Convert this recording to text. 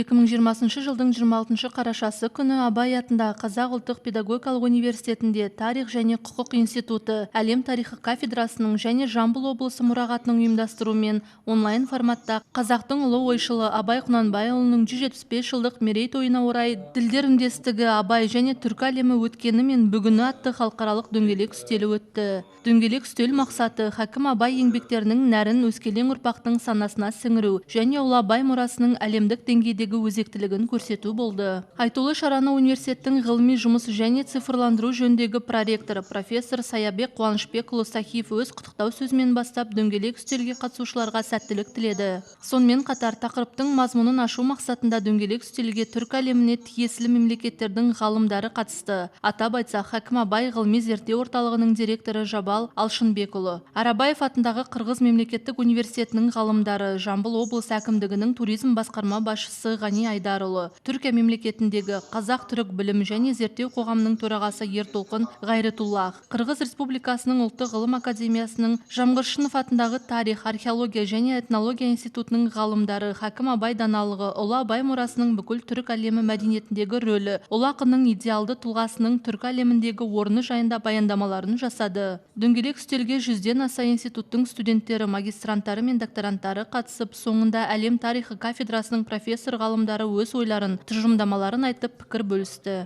2020 жылдың 26 қарашасы күні Абай атындағы Қазақ ұлттық педагогикалық университетінде тарих және құқық институты, әлем тарихы кафедрасының және Жамбыл облысы мұрағатының ұйымдастыруымен онлайн форматта қазақтың ұлы ойшылы Абай Құнанбайұлының 175 жылдық мерейтойына орай тілдер үндестігі Абай және түркі әлемі өткені мен бүгіні атты халықаралық дөңгелек үстелі өтті. Дөңгелек үстел мақсаты хакім Абай еңбектерінің нәрін өскелең ұрпақтың санасына сіңіру және ұлы Абай мұрасының әлемдік деңгейдегі өзектілігін көрсету болды. Айтулы шараны университеттің ғылыми жұмыс және цифрландыру жөніндегі проректоры профессор Саябек Қуанышбекұлы Сахиев өз құттықтау сөзімен бастап дөңгелек үстелге қатысушыларға сәттілік тіледі. Сонымен қатар тақырыптың мазмұнын ашу мақсатында дөңгелек үстелге түркі әлеміне тиесілі мемлекеттердің ғалымдары қатысты. Атап айтсақ, хакім Абай ғылыми зерттеу орталығының директоры Жабал Алшынбекұлы, Арабаев атындағы Қырғыз мемлекеттік университетінің ғалымдары, Жамбыл облысы әкімдігінің туризм басқарма басшысы Ғани Айдарұлы, Түркия мемлекетіндегі Қазақ-түрік білім және зерттеу қоғамының төрағасы Ертолқын Ғайретуллах, Қырғыз Республикасының ұлттық ғылым академиясының Жамғыршынов атындағы тарих, археология және этнология институтының ғалымдары, хакім Абай даналығы, ұлы Абай мұрасының бүкіл түрік әлемі мәдениетіндегі рөлі, ұлы ақынның идеалды тұлғасының түркі әлеміндегі орны жайында баяндамаларын жасады. Дөңгелек үстелге 100-ден аса институттың студенттері, магистранттары мен докторанттары қатысып, соңында әлем тарихы кафедрасының профессор ғалымдары өз ойларын, тұжырымдамаларын айтып пікір бөлісті.